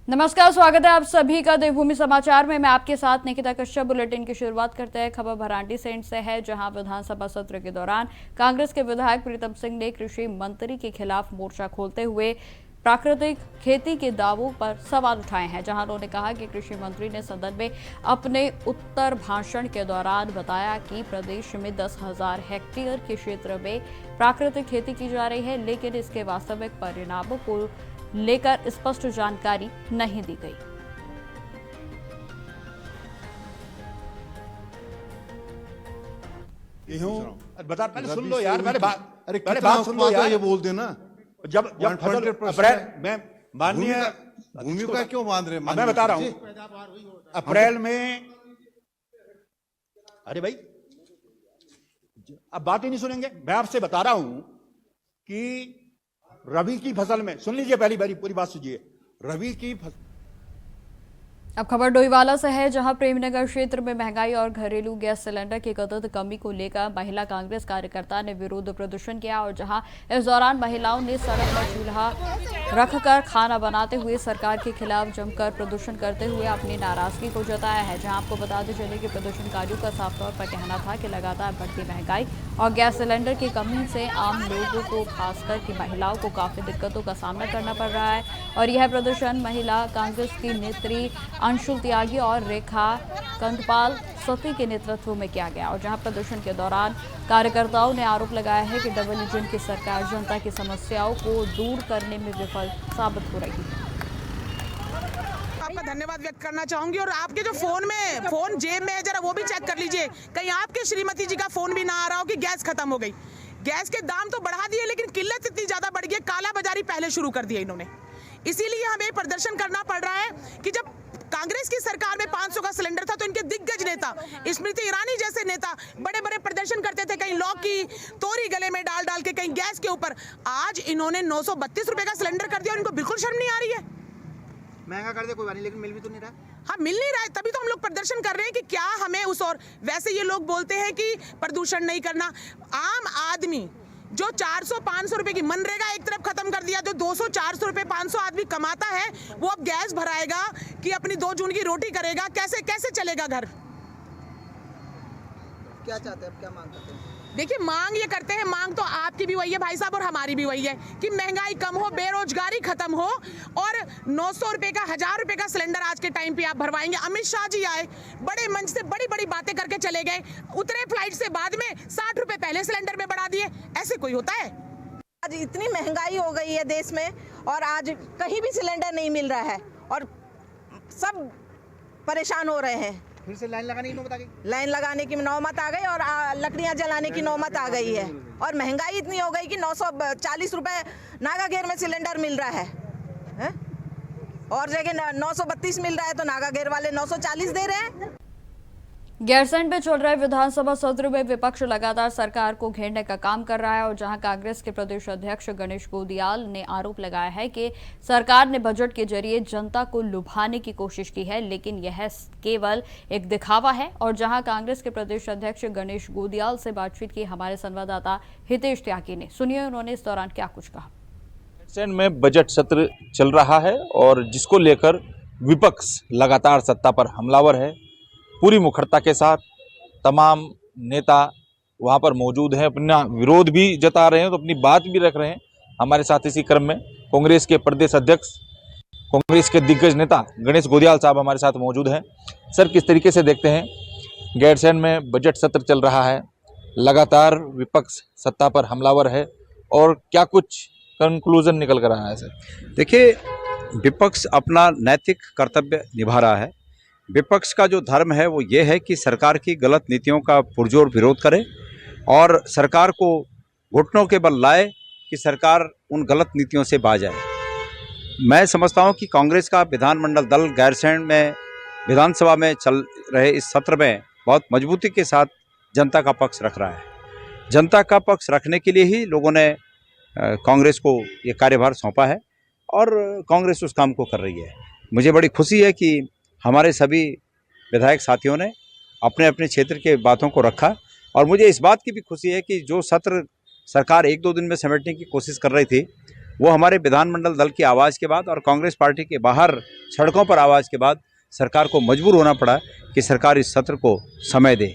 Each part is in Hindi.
नमस्कार, स्वागत है आप सभी का देवभूमि समाचार में। मैं आपके साथ निकिता कश्यप। बुलेटिन की शुरुआत करते हैं। खबर भरांडी सेंट से है, जहां विधानसभा सत्र के दौरान कांग्रेस के विधायक प्रीतम सिंह ने कृषि मंत्री के खिलाफ मोर्चा खोलते हुए प्राकृतिक खेती के दावों पर सवाल उठाए हैं। जहां उन्होंने कहा कि कृषि मंत्री ने सदन में अपने उत्तर भाषण के दौरान बताया कि प्रदेश में 10,000 हेक्टेयर के क्षेत्र में प्राकृतिक खेती की जा रही है, लेकिन इसके वास्तविक परिणामों को लेकर स्पष्ट जानकारी नहीं दी गई। बता, पहले सुन लो यार, पहले बात सुन लो यार। ये बोल देना। जब फसल अप्रैल में माननीय भूमि का क्यों बांध रहे? मैं बता रहा हूं अप्रैल में। अरे भाई, अब बात ही नहीं सुनेंगे। मैं आपसे बता रहा हूं कि रबी की फसल में, सुन लीजिए, पहली बारी पूरी बात सुनिए। रबी की फसल। अब खबर डोईवाला से है, जहां प्रेमनगर क्षेत्र में महंगाई और घरेलू गैस सिलेंडर की कथित कमी को लेकर महिला कांग्रेस कार्यकर्ता ने विरोध प्रदर्शन किया और जहां इस दौरान महिलाओं ने सड़क पर चूल्हा रखकर खाना बनाते हुए सरकार के खिलाफ जमकर प्रदर्शन करते हुए अपनी नाराजगी को जताया है। जहां आपको बताते चले कि प्रदर्शनकारियों का साफ तौर पर कहना था कि लगातार बढ़ती महंगाई और गैस सिलेंडर की कमी से आम लोगों को, खासकर की महिलाओं को काफी दिक्कतों का सामना करना पड़ रहा है। और यह प्रदर्शन महिला कांग्रेस की नेत्री अंशुल त्यागी और रेखा कंदपाल सती के नेतृत्व में किया गया। और जहां प्रदर्शन के दौरान कार्यकर्ताओं ने आरोप लगाया है कि डबल इंजन की सरकार जनता की समस्याओं को दूर करने में विफल साबित हो रही है। आपका धन्यवाद व्यक्त करना चाहूंगी। और आपके जो फोन जेब में है, जरा वो भी चेक कर लीजिए, कहीं आपके श्रीमती जी का फोन भी ना आ रहा हो कि गैस खत्म हो गई। गैस के दाम तो बढ़ा दिए, लेकिन किल्लत इतनी ज्यादा बढ़ गई, काला बाजारी पहले शुरू कर दिया इन्होंने। इसीलिए हमें प्रदर्शन करना पड़ रहा है कि जब कांग्रेस की सरकार में 500 का सिलेंडर था, तो इनके दिग्गज नेता स्मृति ईरानी जैसे नेता बड़े बड़े प्रदर्शन करते थे, कहीं लौकी तोरी गले में डाल डाल के, कहीं गैस के ऊपर। आज इन्होंने 932 रुपए का सिलेंडर कर दिया और इनको बिल्कुल शर्म नहीं आ रही है। महंगा कर दे कोई बात नहीं, लेकिन मिल भी तो नहीं रहा। हाँ, मिल नहीं रहा है, तभी तो हम लोग प्रदर्शन कर रहे हैं कि क्या हमें उस। और वैसे ये लोग बोलते हैं कि प्रदूषण नहीं करना। आम आदमी जो 400-500 रुपए की मनरेगा एक तरफ खत्म कर दिया, जो 200-400 रुपए 500 आदमी कमाता है, वो अब गैस भराएगा कि अपनी 2 जून की रोटी करेगा? कैसे कैसे चलेगा घर? क्या चाहते हैं, अब क्या मांग करते हैं? देखिए, मांग ये करते हैं, मांग तो आपकी भी वही है भाई साहब और हमारी भी वही है कि महंगाई कम हो, बेरोजगारी खत्म हो। और 900 रुपए का, 1000 रुपए का सिलेंडर आज के टाइम पे आप भरवाएंगे। अमित शाह जी आए, बड़े मंच से बड़ी बड़ी बातें करके चले गए, उतरे फ्लाइट से बाद में 60 रुपए पहले सिलेंडर में बढ़ा दिए। ऐसे कोई होता है? आज इतनी महंगाई हो गई है देश में, और आज कहीं भी सिलेंडर नहीं मिल रहा है और सब परेशान हो रहे हैं। फिर से लाइन लगाने की नौबत आ गई। लाइन लगाने की नौबत आ गई और लकड़ियां जलाने की नौबत आ गई है। और महंगाई इतनी हो गई कि 940 रुपए नागाघेर में सिलेंडर मिल रहा है, और जगह 932 मिल रहा है, तो नागाघेर वाले 940 दे रहे हैं। गैरसैंण में चल रहे विधानसभा सत्र में विपक्ष लगातार सरकार को घेरने का काम कर रहा है और जहां कांग्रेस के प्रदेश अध्यक्ष गणेश गोदियाल ने आरोप लगाया है कि सरकार ने बजट के जरिए जनता को लुभाने की कोशिश की है, लेकिन यह केवल एक दिखावा है। और जहां कांग्रेस के प्रदेश अध्यक्ष गणेश गोदियाल से बातचीत की हमारे संवाददाता हितेश त्यागी ने, सुनिए उन्होंने इस दौरान क्या कुछ कहा। गैरसैंण में बजट सत्र चल रहा है और जिसको लेकर विपक्ष लगातार सत्ता पर हमलावर है। पूरी मुखरता के साथ तमाम नेता वहां पर मौजूद हैं, अपना विरोध भी जता रहे हैं, तो अपनी बात भी रख रहे हैं। हमारे साथ इसी क्रम में कांग्रेस के प्रदेश अध्यक्ष, कांग्रेस के दिग्गज नेता गणेश गोदियाल साहब हमारे साथ मौजूद हैं। सर, किस तरीके से देखते हैं, गैरसैंण में बजट सत्र चल रहा है, लगातार विपक्ष सत्ता पर हमलावर है, और क्या कुछ कंक्लूजन निकल कर आया है? सर देखिए, विपक्ष अपना नैतिक कर्तव्य निभा रहा है। विपक्ष का जो धर्म है वो ये है कि सरकार की गलत नीतियों का पुरजोर विरोध करे और सरकार को घुटनों के बल लाए कि सरकार उन गलत नीतियों से बाज आए। मैं समझता हूँ कि कांग्रेस का विधानमंडल दल गैरसैंण में विधानसभा में चल रहे इस सत्र में बहुत मजबूती के साथ जनता का पक्ष रख रहा है। जनता का पक्ष रखने के लिए ही लोगों ने कांग्रेस को ये कार्यभार सौंपा है और कांग्रेस उस काम को कर रही है। मुझे बड़ी खुशी है कि हमारे सभी विधायक साथियों ने अपने अपने क्षेत्र के बातों को रखा, और मुझे इस बात की भी खुशी है कि जो सत्र सरकार 1-2 दिन में समेटने की कोशिश कर रही थी, वो हमारे विधानमंडल दल की आवाज़ के बाद और कांग्रेस पार्टी के बाहर सड़कों पर आवाज़ के बाद सरकार को मजबूर होना पड़ा कि सरकार इस सत्र को समय दे।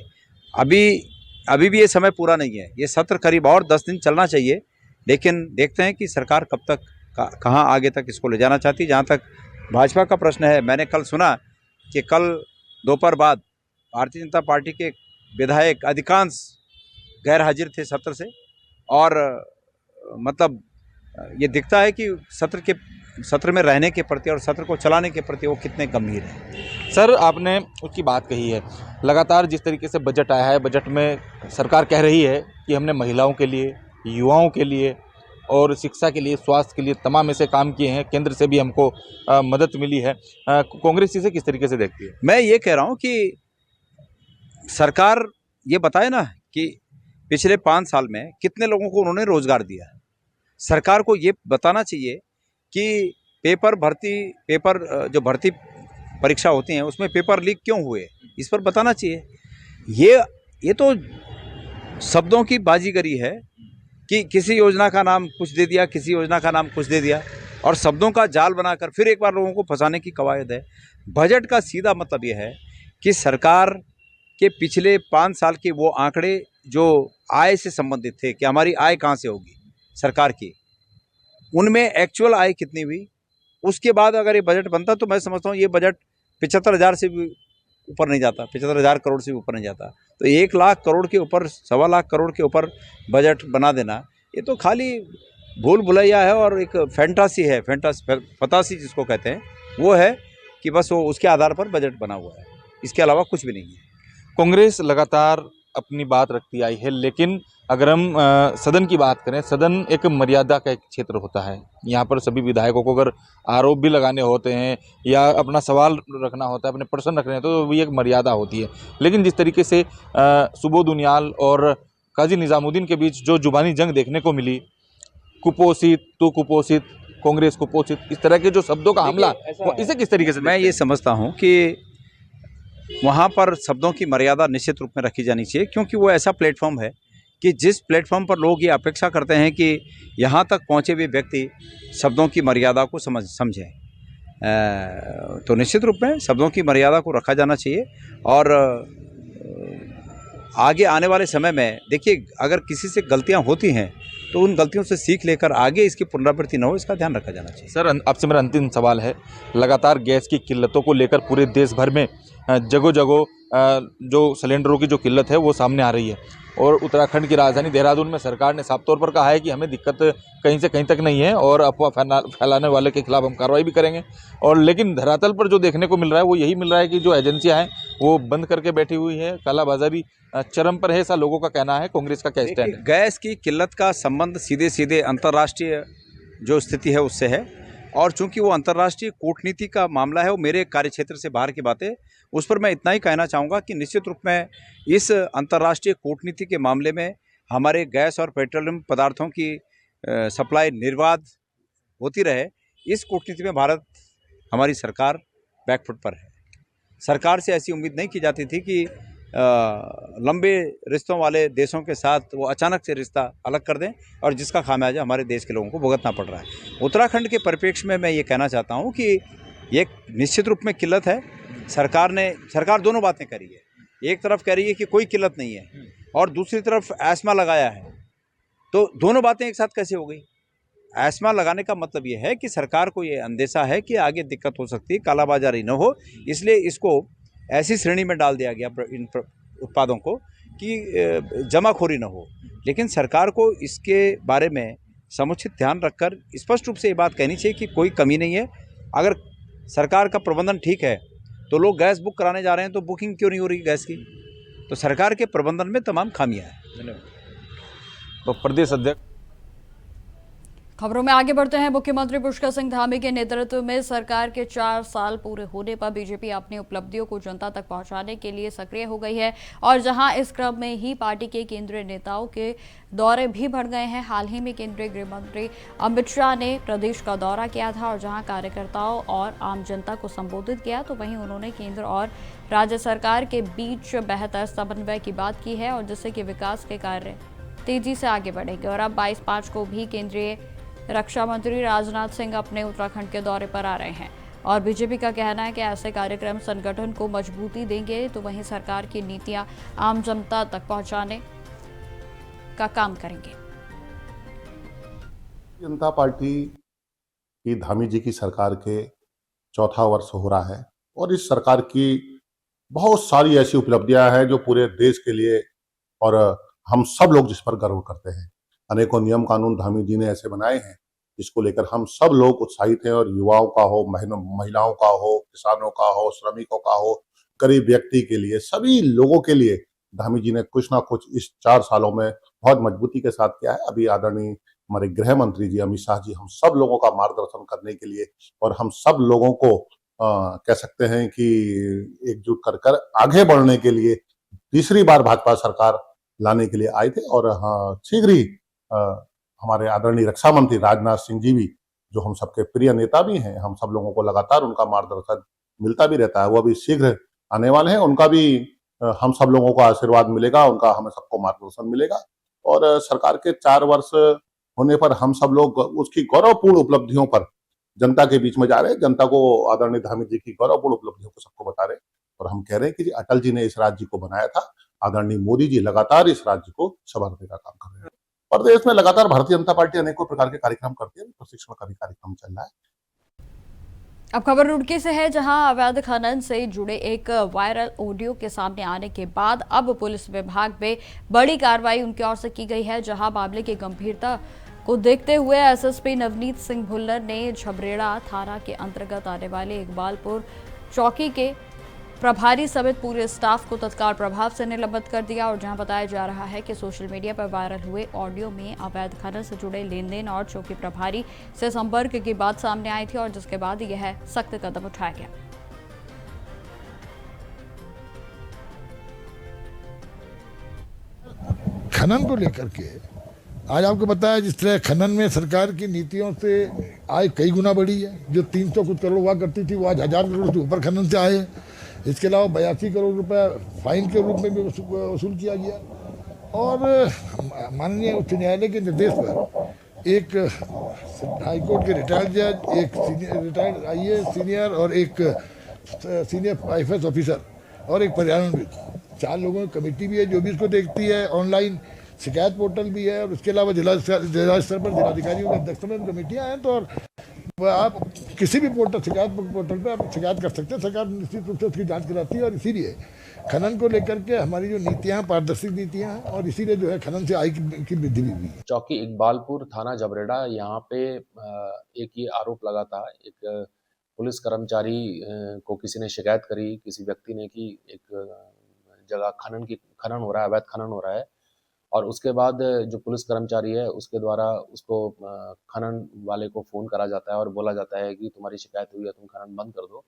अभी भी ये समय पूरा नहीं है, ये सत्र करीब और 10 दिन चलना चाहिए, लेकिन देखते हैं कि सरकार कब तक कहाँ आगे तक इसको ले जाना चाहती है। जहाँ तक भाजपा का प्रश्न है, मैंने कल सुना कि कल दोपहर बाद भारतीय जनता पार्टी के विधायक अधिकांश गैर हाजिर थे सत्र से, और मतलब ये दिखता है कि सत्र में रहने के प्रति और सत्र को चलाने के प्रति वो कितने गंभीर हैं। सर, आपने उसकी बात कही है, लगातार जिस तरीके से बजट आया है, बजट में सरकार कह रही है कि हमने महिलाओं के लिए, युवाओं के लिए और शिक्षा के लिए, स्वास्थ्य के लिए तमाम ऐसे काम किए हैं, केंद्र से भी हमको मदद मिली है। कांग्रेस इसे किस तरीके से देखती है? मैं ये कह रहा हूँ कि सरकार ये बताए ना कि पिछले 5 साल में कितने लोगों को उन्होंने रोजगार दिया। सरकार को ये बताना चाहिए कि जो भर्ती परीक्षा होती हैं उसमें पेपर लीक क्यों हुए, इस पर बताना चाहिए। ये तो शब्दों की बाजीगरी है कि किसी योजना का नाम कुछ दे दिया, किसी योजना का नाम कुछ दे दिया, और शब्दों का जाल बनाकर फिर एक बार लोगों को फंसाने की कवायद है। बजट का सीधा मतलब ये है कि सरकार के पिछले 5 साल के वो आंकड़े जो आय से संबंधित थे कि हमारी आय कहाँ से होगी सरकार की, उनमें एक्चुअल आय कितनी हुई, उसके बाद अगर ये बजट बनता तो मैं समझता हूँ ये बजट 75,000 से भी ऊपर नहीं जाता, 75,000 करोड़ से भी ऊपर नहीं जाता। तो 1 लाख करोड़ के ऊपर, 1.25 लाख करोड़ के ऊपर बजट बना देना, ये तो खाली भूल भुलैया है और एक फैंटासी है, फतासी जिसको कहते हैं, वो है कि बस वो उसके आधार पर बजट बना हुआ है, इसके अलावा कुछ भी नहीं है। कांग्रेस लगातार अपनी बात रखती आई है, लेकिन अगर हम सदन की बात करें, सदन एक मर्यादा का एक क्षेत्र होता है। यहाँ पर सभी विधायकों को अगर आरोप भी लगाने होते हैं या अपना सवाल रखना होता है, अपने प्रश्न रखने होते हैं, तो भी एक मर्यादा होती है। लेकिन जिस तरीके से सुबोध उनियाल और काजी निजामुद्दीन के बीच जो जुबानी जंग देखने को मिली, कुपोषित तो कुपोषित, कांग्रेस कुपोषित, इस तरह के जो शब्दों का हमला, इसे किस तरीके से? मैं ये समझता हूँ कि वहाँ पर शब्दों की मर्यादा निश्चित रूप में रखी जानी चाहिए, क्योंकि वो ऐसा प्लेटफॉर्म है कि जिस प्लेटफॉर्म पर लोग ये अपेक्षा करते हैं कि यहाँ तक पहुँचे हुए व्यक्ति शब्दों की मर्यादा को समझें, तो निश्चित रूप में शब्दों की मर्यादा को रखा जाना चाहिए। और आगे आने वाले समय में देखिए, अगर किसी से गलतियाँ होती हैं तो उन गलतियों से सीख लेकर आगे इसकी पुनरावृत्ति न हो, इसका ध्यान रखा जाना चाहिए। सर, आपसे मेरा अंतिम सवाल है, लगातार गैस की किल्लतों को लेकर पूरे देश भर में जगह जगह जो सिलेंडरों की जो किल्लत है वो सामने आ रही है, और उत्तराखंड की राजधानी देहरादून में सरकार ने साफ तौर पर कहा है कि हमें दिक्कत कहीं से कहीं तक नहीं है और अफवाह फैलाने वाले के खिलाफ हम कार्रवाई भी करेंगे। और लेकिन धरातल पर जो देखने को मिल रहा है वो यही मिल रहा है कि जो एजेंसियां हैं वो बंद करके बैठी हुई है, कालाबाजारी चरम पर है, ऐसा लोगों का कहना है। कांग्रेस का क्या स्टैंड है? गैस की किल्लत का संबंध सीधे सीधे अंतर्राष्ट्रीय जो स्थिति है उससे है, और चूंकि वो अंतर्राष्ट्रीय कूटनीति का मामला है, वो मेरे कार्यक्षेत्र से बाहर की बात है, उस पर मैं इतना ही कहना चाहूँगा कि निश्चित रूप में इस अंतर्राष्ट्रीय कूटनीति के मामले में हमारे गैस और पेट्रोलियम पदार्थों की सप्लाई निर्बाध होती रहे, इस कूटनीति में भारत, हमारी सरकार बैकफुट पर है। सरकार से ऐसी उम्मीद नहीं की जाती थी कि लंबे रिश्तों वाले देशों के साथ वो अचानक से रिश्ता अलग कर दें, और जिसका खामियाजा हमारे देश के लोगों को भुगतना पड़ रहा है। उत्तराखंड के परिप्रेक्ष्य में मैं ये कहना चाहता हूँ कि ये निश्चित रूप में किल्लत है। सरकार दोनों बातें करी है, एक तरफ कह रही है कि कोई किल्लत नहीं है और दूसरी तरफ एस्मा लगाया है, तो दोनों बातें एक साथ कैसे हो गई? एस्मा लगाने का मतलब ये है कि सरकार को ये अंदेशा है कि आगे दिक्कत हो सकती है, कालाबाजारी न हो, इसलिए इसको ऐसी श्रेणी में डाल दिया गया इन उत्पादों को कि जमाखोरी न हो। लेकिन सरकार को इसके बारे में समुचित ध्यान रखकर स्पष्ट रूप से ये बात कहनी चाहिए कि कोई कमी नहीं है। अगर सरकार का प्रबंधन ठीक है तो लोग गैस बुक कराने जा रहे हैं, तो बुकिंग क्यों नहीं हो रही गैस की? तो सरकार के प्रबंधन में तमाम खामियां हैं। धन्यवाद। तो प्रदेश अध्यक्ष। खबरों में आगे बढ़ते हैं। मुख्यमंत्री पुष्कर सिंह धामी के नेतृत्व में सरकार के 4 साल पूरे होने पर बीजेपी अपनी उपलब्धियों को जनता तक पहुंचाने के लिए सक्रिय हो गई है, और जहां इस क्रम में ही पार्टी के केंद्रीय नेताओं के दौरे भी बढ़ गए हैं। हाल ही में केंद्रीय गृह मंत्री अमित शाह ने प्रदेश का दौरा किया था और जहां कार्यकर्ताओं और आम जनता को संबोधित किया, तो वहीं उन्होंने केंद्र और राज्य सरकार के बीच बेहतर समन्वय की बात की है, और जिससे कि विकास के कार्य तेजी से आगे बढ़ेंगे। और अब 22/5 को भी केंद्रीय रक्षा मंत्री राजनाथ सिंह अपने उत्तराखंड के दौरे पर आ रहे हैं और बीजेपी का कहना है कि ऐसे कार्यक्रम संगठन को मजबूती देंगे, तो वहीं सरकार की नीतियां आम जनता तक पहुंचाने का काम करेंगे। जनता पार्टी की धामी जी की सरकार के चौथा वर्ष हो रहा है और इस सरकार की बहुत सारी ऐसी उपलब्धियां हैं जो पूरे देश के लिए और हम सब लोग जिस पर गर्व करते हैं। अनेकों नियम कानून धामी जी ने ऐसे बनाए हैं जिसको लेकर हम सब लोग उत्साहित हैं और युवाओं का हो, महिलाओं का हो, किसानों का हो, श्रमिकों का हो, गरीब व्यक्ति के लिए, सभी लोगों के लिए धामी जी ने कुछ ना कुछ इस 4 सालों में बहुत मजबूती के साथ किया है। अभी आदरणीय हमारे गृह मंत्री जी अमित शाह जी हम सब लोगों का मार्गदर्शन करने के लिए और हम सब लोगों को कह सकते हैं कि एकजुट कर आगे बढ़ने के लिए तीसरी बार भाजपा सरकार लाने के लिए आए थे। और हाँ, शीघ्र ही हमारे आदरणीय रक्षा मंत्री राजनाथ सिंह जी भी, जो हम सबके प्रिय नेता भी हैं, हम सब लोगों को लगातार उनका मार्गदर्शन मिलता भी रहता है, वो अभी शीघ्र आने वाले हैं। उनका भी हम सब लोगों को आशीर्वाद मिलेगा, उनका हमें सबको मार्गदर्शन मिलेगा और सरकार के 4 वर्ष होने पर हम सब लोग उसकी गौरवपूर्ण उपलब्धियों पर जनता के बीच में जा रहे हैं, जनता को आदरणीय धामी जी की गौरवपूर्ण उपलब्धियों को सबको बता रहे हैं और हम कह रहे हैं कि अटल जी ने इस राज्य को बनाया था, आदरणीय मोदी जी लगातार इस राज्य को संवारने का काम कर रहे हैं। प्रदेश में लगातार भारतीय जनता पार्टी अनेकों प्रकार के कार्यक्रम करती है, प्रशिक्षण का भी कार्यक्रम चल रहा है। अब खबर रुड़की से है, जहां अवैध खनन से जुड़े एक वायरल ऑडियो के सामने आने के बाद अब पुलिस विभाग में बड़ी कार्रवाई उनकी ओर से की गई है। जहां मामले की गंभीरता को देखते हुए एसएसपी नवनीत सिंह भुल्लर ने झबरेड़ा थाना के अंतर्गत आने वाले इकबालपुर चौकी के प्रभारी समेत पूरे स्टाफ को तत्काल प्रभाव से निलंबित कर दिया। और जहां बताया जा रहा है कि सोशल मीडिया पर वायरल हुए ऑडियो में अवैध खनन से जुड़े लेन देन और चौकी प्रभारी से संपर्क की बात सामने आई थी और जिसके बाद यह सख्त कदम उठाया गया। खनन को लेकर के आज आपको बताया, जिस तरह खनन में सरकार की नीतियों से आय कई गुना बढ़ी है। जो 300 कुछ करोड़ हुआ करती थी वो आज 1000 करोड़ से ऊपर खनन से आए। इसके अलावा 82 करोड़ रुपया फाइन के रूप में भी वसूल किया गया। और माननीय उच्च न्यायालय के निर्देश पर एक हाईकोर्ट के रिटायर्ड जज, एक रिटायर्ड IAS सीनियर और एक सीनियर IFS ऑफिसर और एक पर्यावरणविद, 4 लोगों की कमेटी भी है जो भी इसको देखती है। ऑनलाइन शिकायत पोर्टल भी है और उसके अलावा जिला स्तर पर जिलाधिकारियों के अध्यक्षता में कमेटियाँ हैं। तो और आप किसी भी शिकायत पोर्टल पर आप शिकायत कर सकते हैं। सरकार निश्चित रूप से उसकी जांच कराती है और इसीलिए खनन को लेकर के हमारी जो नीतियाँ पारदर्शी नीतियाँ हैं और इसीलिए जो है खनन से आय की वृद्धि भी हुई है। चौकी इकबालपुर, थाना जबरेड़ा, यहाँ पे एक ये आरोप लगा था, एक पुलिस कर्मचारी को किसी ने शिकायत करी, किसी व्यक्ति ने कि एक जगह खनन हो रहा है, अवैध खनन हो रहा है। और उसके बाद जो पुलिस कर्मचारी है उसके द्वारा उसको खनन वाले को फ़ोन करा जाता है और बोला जाता है कि तुम्हारी शिकायत हुई है, तुम खनन बंद कर दो।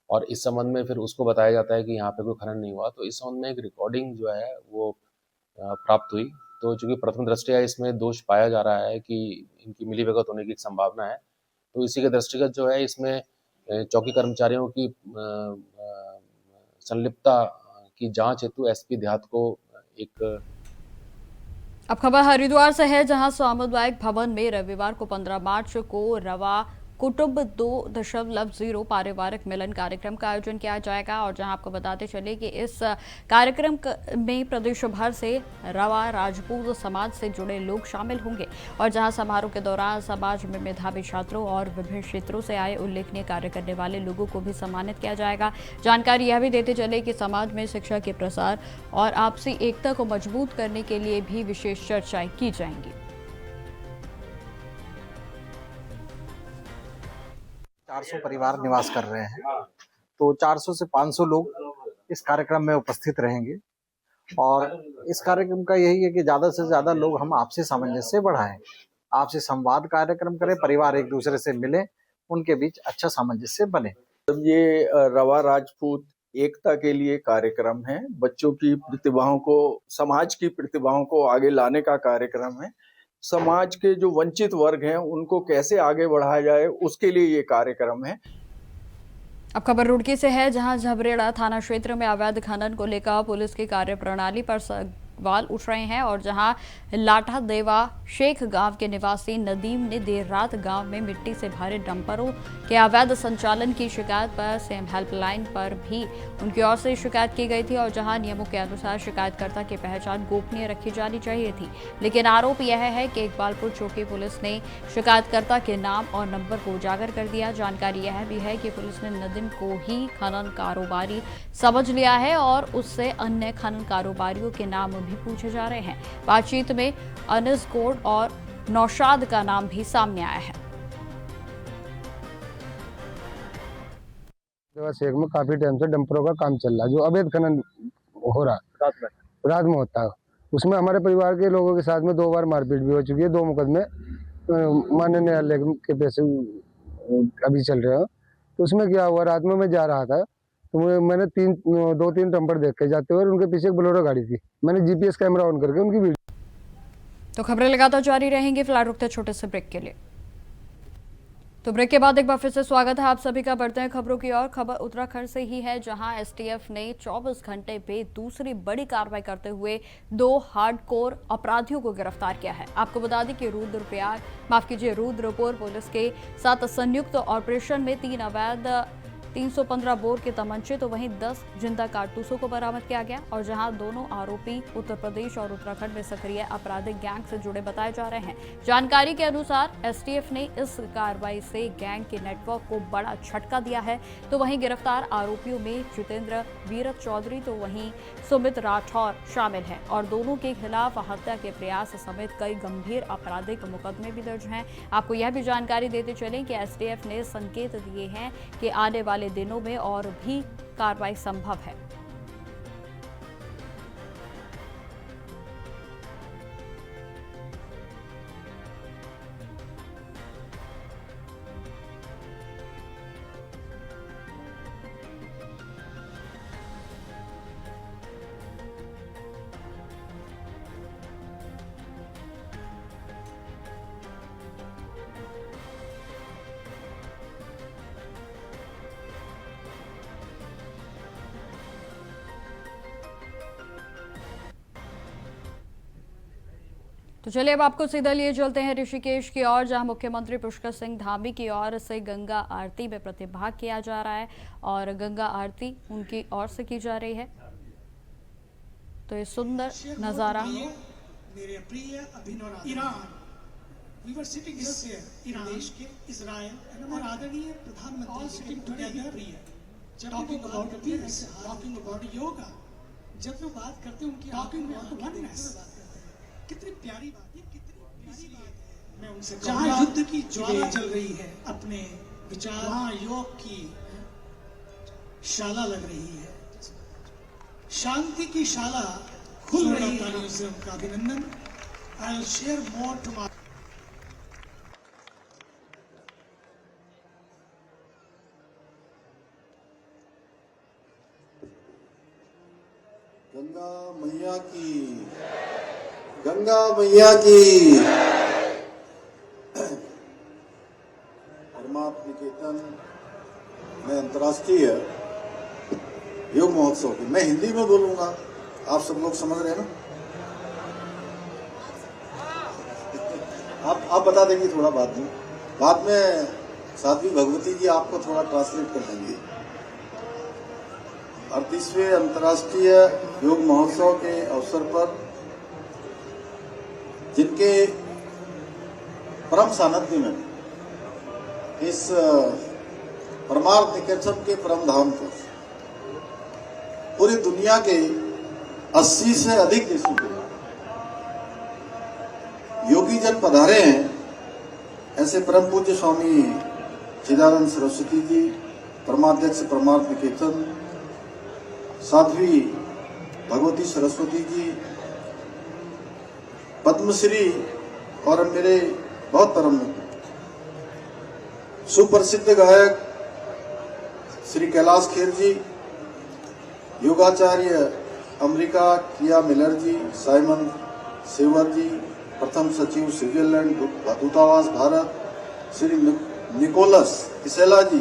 और इस संबंध में फिर उसको बताया जाता है कि यहाँ पे कोई खनन नहीं हुआ। तो इस संबंध में एक रिकॉर्डिंग जो है वो प्राप्त हुई। तो चूँकि प्रथम दृष्टया इसमें दोष पाया जा रहा है कि इनकी मिलीभगत होने की संभावना है, तो इसी के दृष्टिगत जो है इसमें चौकी कर्मचारियों की संलिप्तता की जाँच हेतु SP देहात को एक। अब खबर हरिद्वार से है, जहां सामुदायिक भवन में रविवार को 15 मार्च को रवा कुटुंब 2.0 पारिवारिक मिलन कार्यक्रम का आयोजन किया जाएगा। और जहां आपको बताते चले कि इस कार्यक्रम में प्रदेश भर से रवा राजपूत समाज से जुड़े लोग शामिल होंगे। और जहां समारोह के दौरान समाज में मेधावी छात्रों और विभिन्न क्षेत्रों से आए उल्लेखनीय कार्य करने वाले लोगों को भी सम्मानित किया जाएगा। जानकारी यह भी देते चले कि समाज में शिक्षा के प्रसार और आपसी एकता को मजबूत करने के लिए भी विशेष चर्चाएं की जाएंगी। 400 परिवार निवास कर रहे हैं, तो 400 से 500 लोग इस कार्यक्रम में उपस्थित रहेंगे। और इस कार्यक्रम का यही है कि ज़्यादा से ज़्यादा लोग हम आपसी सामंजस्य बढ़ाएं, आपसी संवाद कार्यक्रम करें, परिवार एक दूसरे से मिलें, उनके बीच अच्छा सामंजस्य बने। ये रवा राजपूत एकता के लिए कार्यक्रम है। बच्चों की प्रतिभाओं को, समाज की प्रतिभाओं को आगे लाने का कार्यक्रम है। समाज के जो वंचित वर्ग हैं उनको कैसे आगे बढ़ाया जाए, उसके लिए ये कार्यक्रम है। अब खबर रुड़की से है, जहां झबरेड़ा थाना क्षेत्र में अवैध खनन को लेकर पुलिस की कार्यप्रणाली पर सवाल उठ रहे हैं और जहां लाठा देवा शेख गांव के निवासी नदीम ने देर रात गांव में मिट्टी से भरे डंपरों के अवैध संचालन की शिकायत पर सीएम हेल्पलाइन पर भी उनकी ओर से शिकायत की गई थी और जहां नियमों के अनुसार शिकायतकर्ता की पहचान गोपनीय रखी जानी चाहिए थी, लेकिन आरोप यह है कि इकबालपुर चौकी पुलिस ने शिकायतकर्ता के नाम और नंबर को उजागर कर दिया। जानकारी यह भी है कि पुलिस ने नदीम को ही खनन कारोबारी समझ लिया है और उससे अन्य खनन कारोबारियों के नाम भी पूछे जा रहे हैं। बातचीत में अनिस कोड और नौशाद का नाम भी सामने आया है। शेख में काफी टाइम से डंपरों का काम चल रहा है, जो अवैध खनन हो रहा है, रात में होता है। उसमें हमारे परिवार के लोगों के साथ में 2 बार मारपीट भी हो चुकी है। 2 मुकदमे माननीय न्यायालय के पैसे अभी चल रहे हैं। तो उसमें क्या हुआ, रात में मैं जा रहा था तो मैंने 2-3 डंपर देख के जाते हुए, और उनके पीछे एक बोलेरो गाड़ी थी। मैंने जीपीएस कैमरा ऑन करके उनकी वीडियो। तो खबरें लगातार जारी रहेंगी, फिलहाल रुकते छोटे से ब्रेक के लिए। तो ब्रेक के बाद एक बार फिर से स्वागत है आप सभी का। बढ़ते हैं खबरों की ओर। खबर उत्तराखंड से ही है, जहां एसटीएफ ने 24 घंटे में दूसरी बड़ी कार्रवाई करते हुए 2 हार्डकोर अपराधियों को गिरफ्तार किया है। आपको बता दें कि रुद्रपुर पुलिस के साथ संयुक्त ऑपरेशन में 3 अवैध 315 बोर के तमंचे तो वहीं 10 जिंदा कारतूसों को बरामद किया गया और जहां दोनों आरोपी उत्तर प्रदेश और उत्तराखंड में सक्रिय आपराधिक गैंग से जुड़े बताए जा रहे हैं। जानकारी के अनुसार एसटीएफ ने इस कार्रवाई से गैंग के नेटवर्क को बड़ा झटका दिया है। तो वहीं गिरफ्तार आरोपियों में जितेंद्र वीरत चौधरी तो वहीं सुमित राठौर शामिल है और दोनों के खिलाफ हत्या के प्रयास समेत कई गंभीर आपराधिक मुकदमे भी दर्ज हैं। आपको यह भी जानकारी देते चलें कि एसटीएफ ने संकेत दिए हैं कि आने वाले दिनों में और भी कार्रवाई संभव है। तो चलिए अब आपको सीधा लिए चलते हैं ऋषिकेश की ओर, जहां मुख्यमंत्री पुष्कर सिंह धामी की ओर से गंगा आरती में प्रतिभाग किया जा रहा है और गंगा आरती उनकी ओर से की जा रही है। तो ये सुंदर नजारा मेरे प्रिय अभिनव ईरान देश के इजराइल और आदरणीय प्रधानमंत्री sitting together talking about yoga. जब वो बात करते हैं उनकी टॉकिंग अबाउट कितनी प्यारी बात है, कितनी प्यारी बात है। मैं उनसे जहाँ युद्ध की ज्वाला चल रही है अपने विचार, वहाँ योग की शाला लग रही है, शांति की शाला खुल रही है। उनसे उनका अभिनंदन। I will share more tomorrow. Ganga मैया की, गंगा मैया की। परमात्म निकेतन में अंतर्राष्ट्रीय योग महोत्सव की मैं हिंदी में बोलूंगा, आप सब लोग समझ रहे हैं ना? आप बता देंगे थोड़ा बाद में साध्वी भगवती जी आपको थोड़ा ट्रांसलेट कर देंगे। 38वें अंतर्राष्ट्रीय योग महोत्सव के अवसर पर जिनके परम सानिध्य में इस परमार्थ निकेतन के परम धाम पर पूरी दुनिया के 80 से अधिक देशों के योगी जन पधारे हैं। ऐसे परम पूज्य स्वामी चिदानंद सरस्वती जी, परमाध्यक्ष परमार्थ निकेतन, साध्वी भगवती सरस्वती जी, पद्मश्री और मेरे बहुत परम सुप्रसिद्ध गायक श्री कैलाश खेर जी, योगाचार्य अमेरिका किया मिलर जी, साइमन सेवर जी, प्रथम सचिव स्विट्जरलैंड दूतावास भारत श्री निकोलस इसेला जी,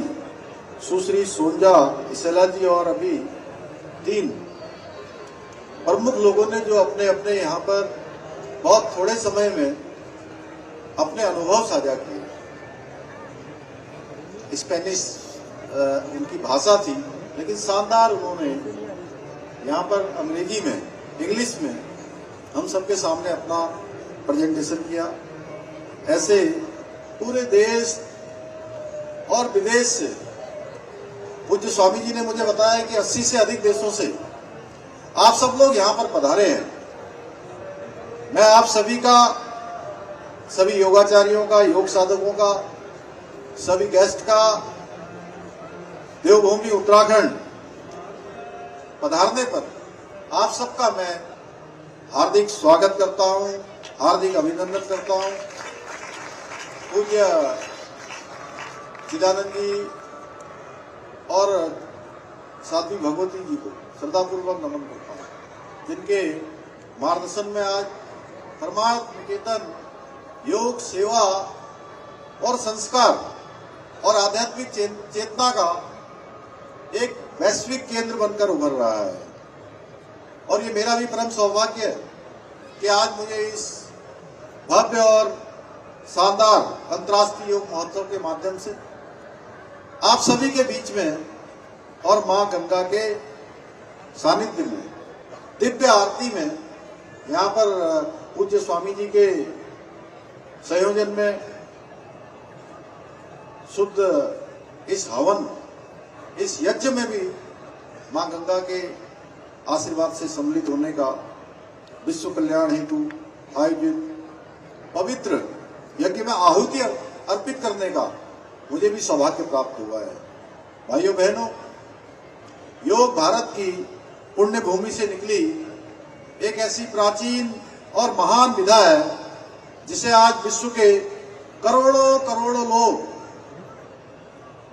सुश्री सोंजा इसेला जी और अभी 3 प्रमुख लोगों ने जो अपने अपने यहाँ पर बहुत थोड़े समय में अपने अनुभव साझा किए। स्पेनिश उनकी भाषा थी, लेकिन शानदार उन्होंने यहाँ पर अंग्रेजी में, इंग्लिश में हम सबके सामने अपना प्रेजेंटेशन किया। ऐसे पूरे देश और विदेश से पूज्य स्वामी जी ने मुझे बताया कि 80 से अधिक देशों से आप सब लोग यहाँ पर पधारे हैं। मैं आप सभी का, सभी योगाचार्यों का, योग साधकों का, सभी गेस्ट का देवभूमि उत्तराखंड पधारने पर आप सबका मैं हार्दिक स्वागत करता हूं, हार्दिक अभिनंदन करता हूं। पूज्य चिदानंद जी और साध्वी भगवती जी को श्रद्धापूर्वक नमन करता हूं, जिनके मार्गदर्शन में आज परमार्थ निकेतन योग, सेवा और संस्कार और आध्यात्मिक चेतना का एक वैश्विक केंद्र बनकर उभर रहा है। और ये मेरा भी परम सौभाग्य है कि आज मुझे इस भव्य और शानदार अंतर्राष्ट्रीय योग महोत्सव के माध्यम से आप सभी के बीच में और मां गंगा के सानिध्य में दिव्य आरती में यहाँ पर पूज्य स्वामी जी के संयोजन में शुद्ध इस हवन, इस यज्ञ में भी मां गंगा के आशीर्वाद से सम्मिलित होने का, विश्व कल्याण हेतु आयोजित पवित्र यज्ञ में आहुति अर्पित करने का मुझे भी सौभाग्य प्राप्त हुआ है। भाइयों बहनों, योग भारत की पुण्य भूमि से निकली एक ऐसी प्राचीन और महान विधा है जिसे आज विश्व के करोड़ों करोड़ों लोग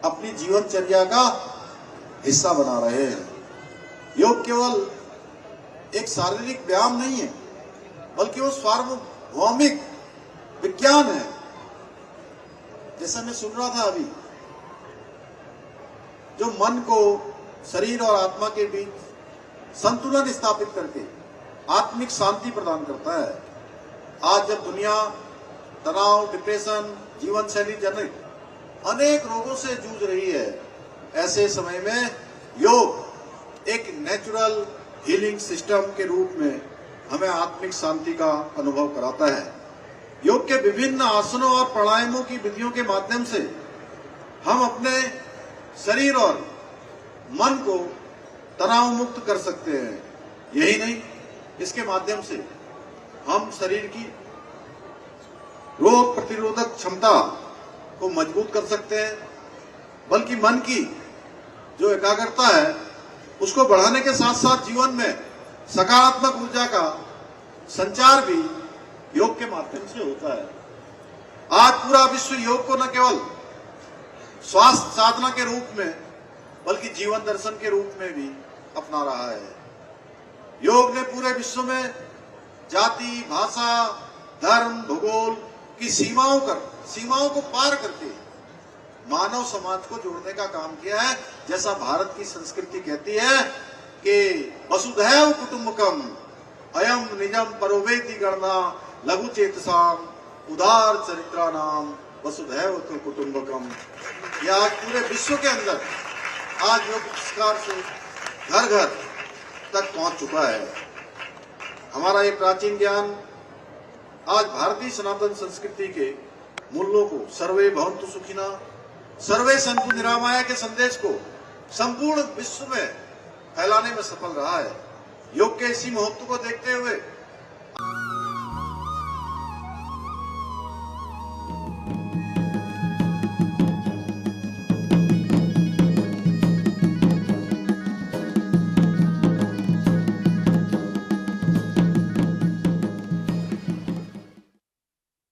अपनी जीवनचर्या का हिस्सा बना रहे हैं। योग केवल एक शारीरिक व्यायाम नहीं है, बल्कि वो सार्वभौमिक विज्ञान है। जैसा मैं सुन रहा था अभी, जो मन को शरीर और आत्मा के बीच संतुलन स्थापित करके आत्मिक शांति प्रदान करता है। आज जब दुनिया तनाव, डिप्रेशन, जीवन शैली जनित अनेक रोगों से जूझ रही है, ऐसे समय में योग एक नेचुरल हीलिंग सिस्टम के रूप में हमें आत्मिक शांति का अनुभव कराता है। योग के विभिन्न आसनों और प्राणायामों की विधियों के माध्यम से हम अपने शरीर और मन को तनाव मुक्त कर सकते हैं। यही नहीं, इसके माध्यम से हम शरीर की रोग प्रतिरोधक क्षमता को मजबूत कर सकते हैं, बल्कि मन की जो एकाग्रता है उसको बढ़ाने के साथ साथ जीवन में सकारात्मक ऊर्जा का संचार भी योग के माध्यम से होता है। आज पूरा विश्व योग को न केवल स्वास्थ्य साधना के रूप में, बल्कि जीवन दर्शन के रूप में भी अपना रहा है। योग ने पूरे विश्व में जाति, भाषा, धर्म, भूगोल की सीमाओं को पार करके मानव समाज को जोड़ने का काम किया है। जैसा भारत की संस्कृति कहती है कि वसुधैव कुटुंबकम अयम निजम परोवेति गणना लघु चेतसाम उदार चरित्रानाम वसुधैव कुटुंबकम। यह आज पूरे विश्व के अंदर आज योग संस्कार से घर घर तक पहुंच चुका है। हमारा ये प्राचीन ज्ञान आज भारतीय सनातन संस्कृति के मूल्यों को, सर्वे भवन्तु सुखिना, सर्वे सन्तु निरामया के संदेश को संपूर्ण विश्व में फैलाने में सफल रहा है। योग के इसी महत्व को देखते हुए